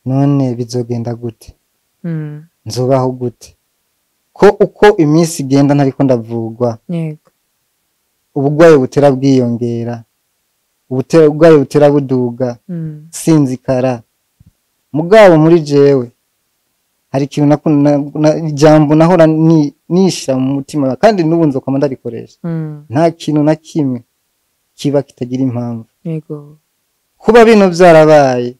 none bizogenda gute nzobaho gute ko uko iminsi igenda ntariko ndavugwa yego ubugwayi butera bwiyongera ubugwayi butera buduga sinzikara mugabo muri jewe hari ikintu ijambo nahora nishira mu mutima kandi n'ubu nzokoma ndarikoresha nta kintu na kimwe kiba kitagira impamvu yego kuba bino byarabaye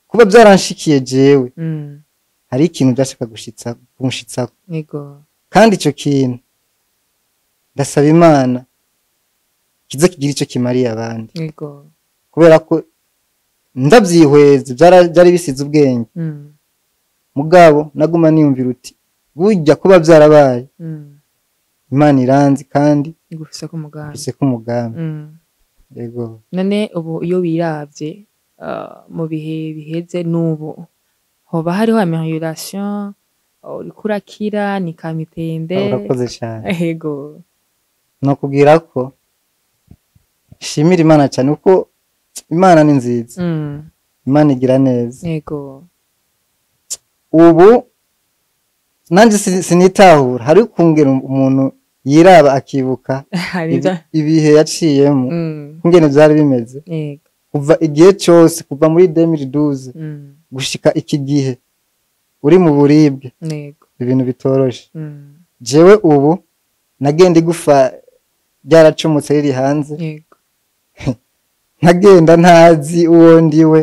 kuba byaranshikiye jewe hari ikintu byashaka gushitsa yego kandi ico kintu ndasaba Imana kiza kigira ico kimariye abandi yego kubera ko ndavyihweze byari bisize ubwenge mugabo naguma niyumvira uti burya kuba byarabaye Imana iranzi kandi igufise ko umugambi ifise ko umugambi yego none ubu iyo wiravye mu bihe biheze n'ubu hoba hariho amelioration uriko urakira ni kamitende urakoze cyane yego no kugira ko shimira Imana cyane uko Imana ni nziza Imana igira neza yego ubu nanje sinitahura hari kungera umuntu yiraba akibuka ibihe yaciyemo kungene byari bimeze yego kuva igihe cyose kuva muri 2012 gushika iki gihe uri mu buribwe yego ibintu bitoroshe jewe ubu nagenda igufa byaracomotse riri hanze yego ntagenda ntazi uwo ndiwe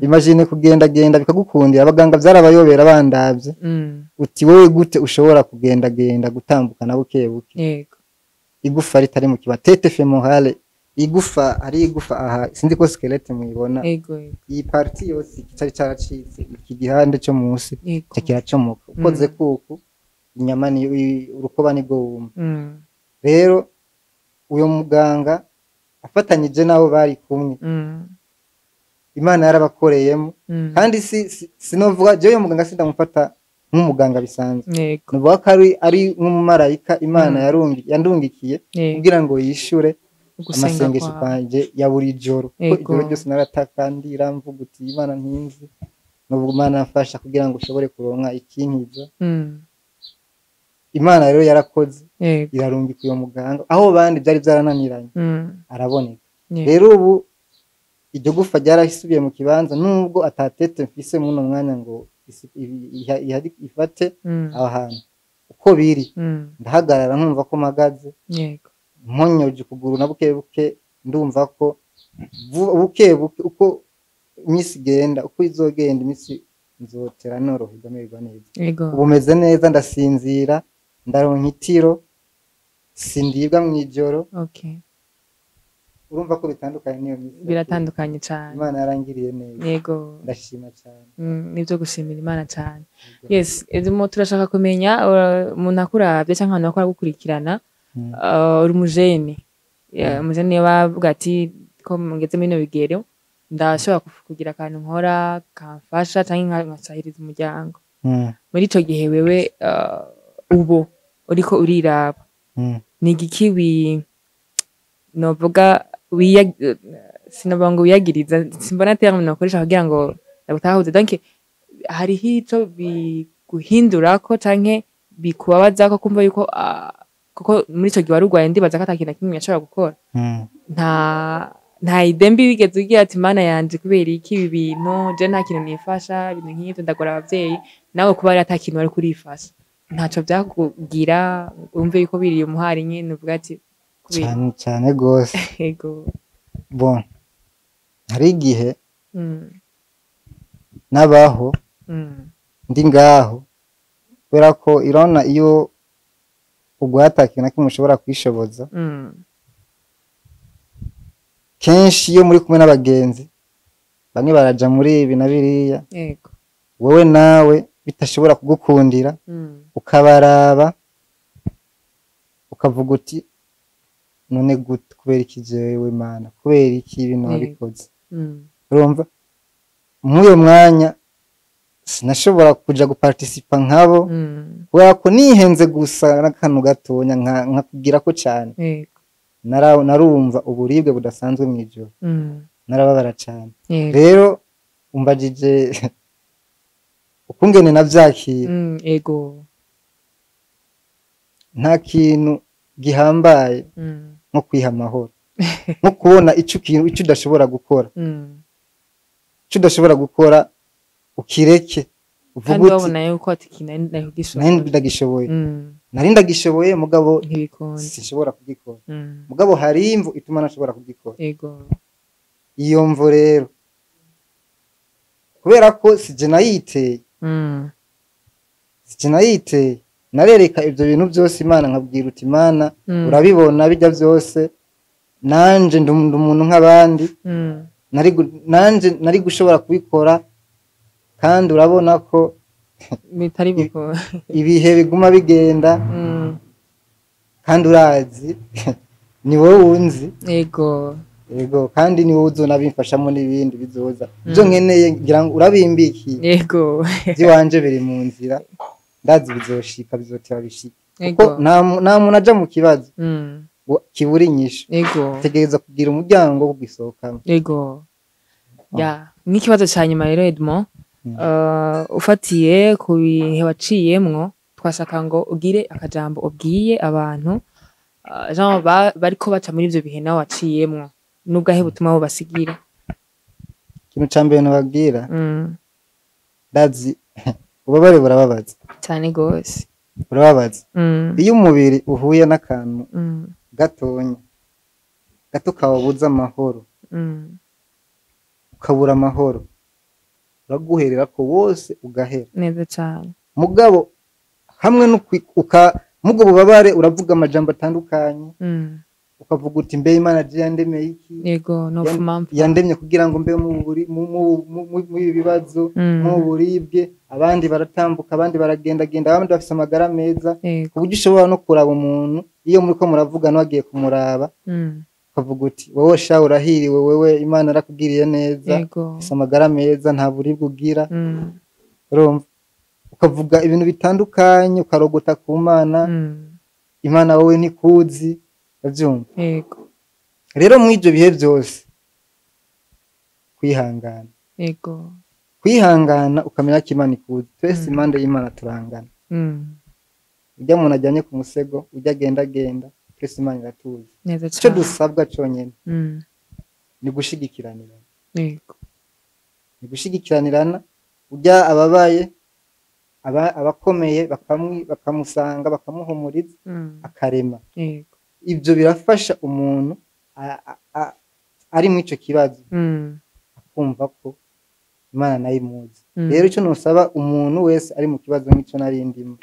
imagine kugenda bikagukundira abaganga byarabayobera bandavye uti wowe gute ushobora kugenda gutambuka na buke yego igufa ritari mu kiba tete femohale igufa ari igufa aha sindi ko skelete muyibona yego iyi parti yose kitari caracitse iki gihande cyo munsi kiracomoka ukoze kuku inyama ni urukoba ni go rero uyo muganga afatanyije nabo bari kumwe Imana yarabakoreyemo kandi sinovuga je uyo muganga sindamufata nk'umuganga bisanzwe nuvuga ko ari nk'umumarayika Imana yandungikiye kugira ngo yishure amasengesho kwanje ya buri joro ko ijoro ryose narataka ndiramvuga uti Imana ntinzi nuvuga Imana afasha kugira ngo ushobore kuronka ikinkiza Imana rero yarakoze irarungika uyo muganga aho bandi byari byarananiranye araboneka rero ubu iryo gufa ryarahisubiye mu kibanza nubwo atatete mfise muno mwanya ngo ifate aho hantu uko biri ndahagarara nkumva ko magaze mponyoje ukuguru na buke ndumva ko buke uko imisi igenda uko izogenda imisi nzotera noroherwa mererwa neza ubu meze neza ndasinzira ndaronka itiro sindibwa mwijoro urumva ko bitandukanye niyo misi biratandukanye cyane Imana yarangiriye neza yego ndashima cyane nibyo gushimira Imana cyane yes edimo turashaka kumenya umuntu akuravye cyangwa abantu bakora gukurikirana uri mujene umujene bavuga ati ko ngeze muri no bigero ndashobora kugira akantu nkora kamfasha cyangwa nkasahiriza umuryango muri ico gihe wewe ubo uriko uriraba ni igiki novuga sinabanga wiyagiriza simbona terme nakoresha kugira ngo ndabutahuze donc hari hico biguhindura ko canke bikubabaza ko kumva yuko kuko muri ico gihe warugwaye ndibaza ko atakintu kimwe yashobora gukora nta idembi bigeze ugira ati Mana yanje kubera iki ibi bintu je nta kintu nifasha ibintu nk'ivyo ndagora abavyeyi nawe kuba ari atakintu wari kurifasha ntaco byakugira umve yuko biriye umuhari nyene uvuga ati cyane gose yego bon hari igihe nabaho ndi ngaho kubera ko irona iyo ugwatakiye na kimwe ushobora kwishoboza kenshi iyo muri kumwe n'abagenzi bamwe baraja muri ibi na biriya yego wowe nawe bitashobora kugukundira ukabaraba ukavuga uti none gute kubera iki jewe Mana kubera iki ibintu wabikoze urumva muri mwanya sinashobora kuja guparticipa nkabo kubera ko nihenze gusa n'akantu gatonya nkakugira ko cyane narumva uburibwe budasanzwe mwijoro narababara cyane rero umbajije ukungene navyakira ego nta kintu gihambaye nko kwiha amahoro nko kubona ico udashobora gukora ico udashobora gukora ukireke uvuga kandi uti wabona yuko ati kintu nari ndagishoboye nari ndagishoboye mugabo ntibikunda sinshobora kugikora mugabo hari imvu ituma nashobora kugikora ego iyo mvu rero kubera ko sije nayiteye narereka ivyo bintu byose Imana nkabwira uti Imana urabibona bijya byose nanje ndi umuntu nk'abandi nari gushobora kubikora kandi urabona ko bitari buko ibihe biguma bigenda kandi urazi ni wowe unzi ego kandi ni wowe uzona bimfashamo n'ibindi bizoza byo nkeneye ngira ngo urabimbikiye ego by'iwanje biri mu nzira ndazi bizoshika bizotera bishika ego kuko nta muntu aja mu kibazo kibura inyishu ego tegereza kugira umuryango wo kugisohokamo ego ya n'ikibazo cya nyuma rero Edmond ufatiye ku bihe waciyemwo twashaka ngo ugire akajambo ubwiye abantu bariko baca muri ivyo bihe nawe waciyemwo n'ubwahe butuma basigira ikintu ca mbere nababwira ndazi ubabare burababaza cyane gose burababaza iyo umubiri uhuye n'akantu gatonya gato kawabuza amahoro ukabura amahoro uraguherera ko wose ugahera neza cyane mugabo hamwe mubwo bubabare uravuga amajambo atandukanye ukavuga uti mbe Imana je yandemeye iki yego no fumampa yandemye kugira ngo mbe mu bibazo mu buribwe abandi baratambuka abandi baragendagenda abandi bafise amagara meza kuburyo ushobora no kuraba umuntu iyo muriko muravuga n'agiye kumuraba ukavuga uti wowe sha urahiriwe wewe Imana arakugiriye neza ufise amagara meza nta buribwe ugira urumva ukavuga ibintu bitandukanye ukarogota ku Mana Imana wowe nikuzi avyumva yego rero mu ivyo bihe byose kwihangana ukamenya ko Imana ikuzi twese impande y'Imana turangana ujya umuntu ajyanye ku musego ujya agenda twese Imana iratuzi icyo dusabwa conyene ni gushigikiranirana ni gushigikiranirana ujya ababaye abakomeye bakamusanga bakamuhumuriza akarema ibyo birafasha umuntu ari mu ico kibazo akumva ko Imana nayo imuzi rero icyo nusaba umuntu wese ari mu kibazo nk'icyo narindimo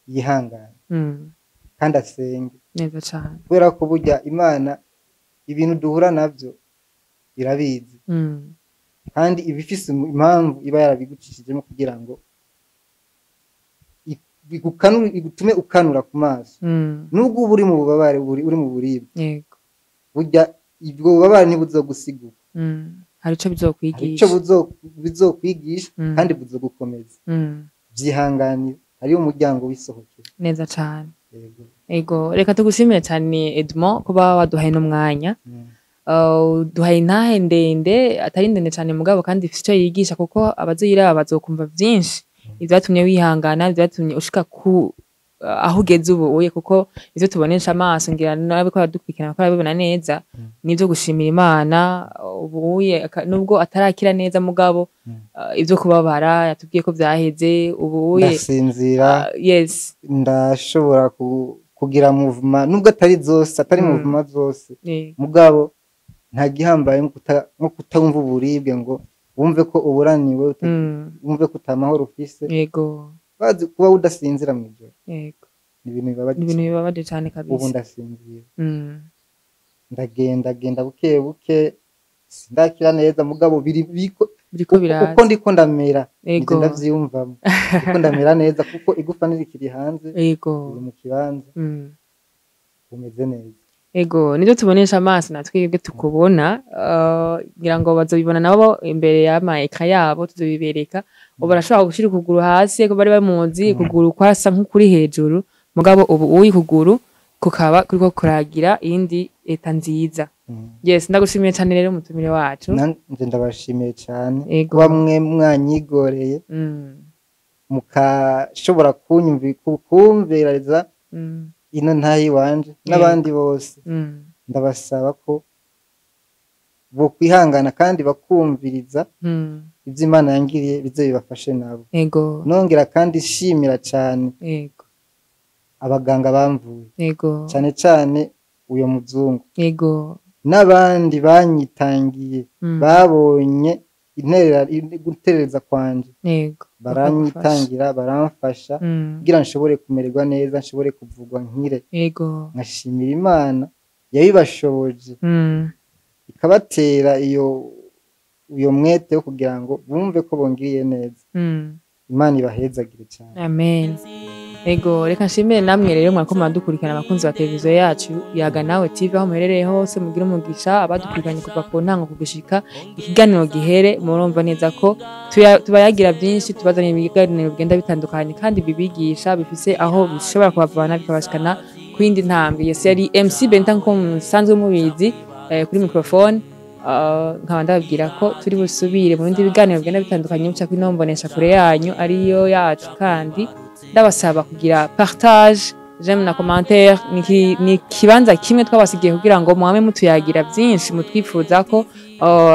yihangane kandi asenge neza cyane kubera ko burya Imana ibintu duhura navyo irabizi kandi ibifise impamvu iba yarabigucishijemo kugira ngo igutume ukanura ku maso nubwo uba uri mu bubabare uri mu buribwe burya ubwo bubabare ntibuzogusigura hari ico bizokwigisha kandi buzogukomeza vyihanganira hariyo umuryango w'isohokera neza cyane ego reka tugushimire cyane Edmond kuba waduhaye n'umwanya duhaye intahe ndende atari ndende cyane mugabo kandi ifite icyo yigisha kuko abazoyiraba bazokumva byinshi ivyatumye wihangana ivyatumye ushika ku aho ugeze ubu kuko ivyo tubonesha amaso ngira nawe ko adukurikirana ko arabibona neza nivyo gushimira Imana ubu nubwo atarakira neza mugabo ivyo kubabara yatubwiye ko vyaheze ubu ndasinzira yes ndashobora kugira movement nubwo atari movement zose mugabo nta gihambaye nko kutumva uburibwe ngo wumve ko uburaniwe wumve ko utamahoro ufise yego bazi kuba udasinzira mu ijoro yego ni ibintu bibabaje cyane kabisa ubu ndasinzira ndagenda buke sindakira neza mugabo biriko biraza uko ndiko ndamera ndavyumvamo uko ndamera neza kuko igufa nirikiri hanze yego mu kibanza umeze neza ego nivyo tubonesha amaso natwebwe tukubona ngira ngo bazobibona nabo imbere y'amayeka yabo tuzobibereka ubu barashobora gushira ukuguru hasi ko bari bamuzi ukuguru kwasa nk'ukuri hejuru mugabo ubu uyi kuguru kukaba kuriko kuragira iyindi leta nziza yes ndagushimiye cyane rero umutumire wacu nanje ndabashimiye cyane Ego. kuba mwe mwanyigoreye mukashobora kumviririza ino ntayi wanje n'abandi bose ndabasaba ko bo kwihangana kandi bakumviriza ibyo Imana yangiriye bize bibafashe nabo Ego. nongera kandi shimira cyane Ego. abaganga bamvuye Ego. cyane cyane uyo muzungu Ego. n'abandi banyitangiye babonye gutereza kwanje Ego. baranyitangira baramfasha kugira nshobore kumererwa neza nshobore kuvugwa nkire Ego. nkashimira Imana yabibashoboje ikabatera uyo mwete wo kugira ngo bumve ko bongiriye neza Imana ibahezagire cyane amen Ego reka nshimire namwe rero mwakomana dukurikirana abakunzi ba televiziyo yacu Yaga Nawe TV aho muherereye hose mugira umugisha abadukurikiranye kuva ku ntango kugushika ikiganiro gihere murumva neza ko tubayagira byinshi tubazanye ibiganiro bigenda bitandukanye kandi bibigisha bifise aho bishobora kubavana bikabashikana ku yindi ntambwe yes yari MC Bentan ko musanzwe mubizi kuri microphone nkaba ndababwira ko turi busubire mu bindi biganiro bigenda bitandukanye muca kwinombonesha kure yanyu ariyo yacu kandi ndabasaba kugira partage j'aime na commentaire ni kibanza kimwe twabasigiye kugira ngo muhame mutuyagira byinshi mutwifuza ko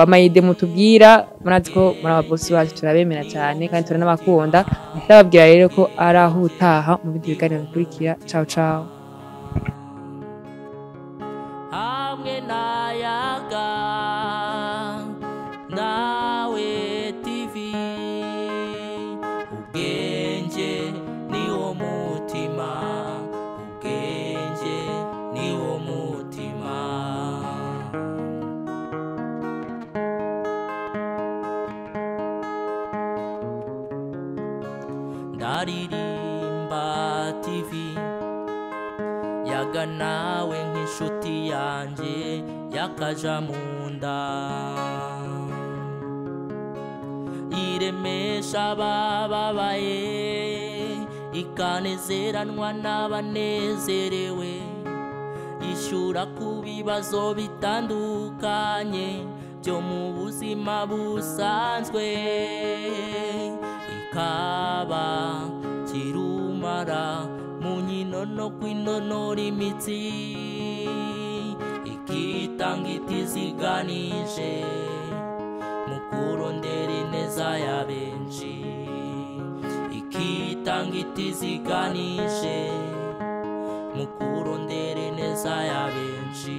amayide mutubwira murazi ko muri ababosi bacu turabemera cyane kandi turanabakunda ndababwira rero ko ari aho utaha mu bindi biganiro bikurikira ciao ciao hamwe na Yaga Nawe TV ubwenge niwo mutima ubwenge niwo mutima ndaririmba TV Yaga Nawe nk'inshuti yanjye yakaja munda iremesha abababaye ikanezeranwa n'abanezerewe yishyura ku bibazo bitandukanye byo mu buzima busanzwe ikaba kirumara mu nkino no kwinonora imitsi ikitanga itiziganije mu kurondera ineza ya benshi ikitanga itiziganije mu kurondera ineza ya benshi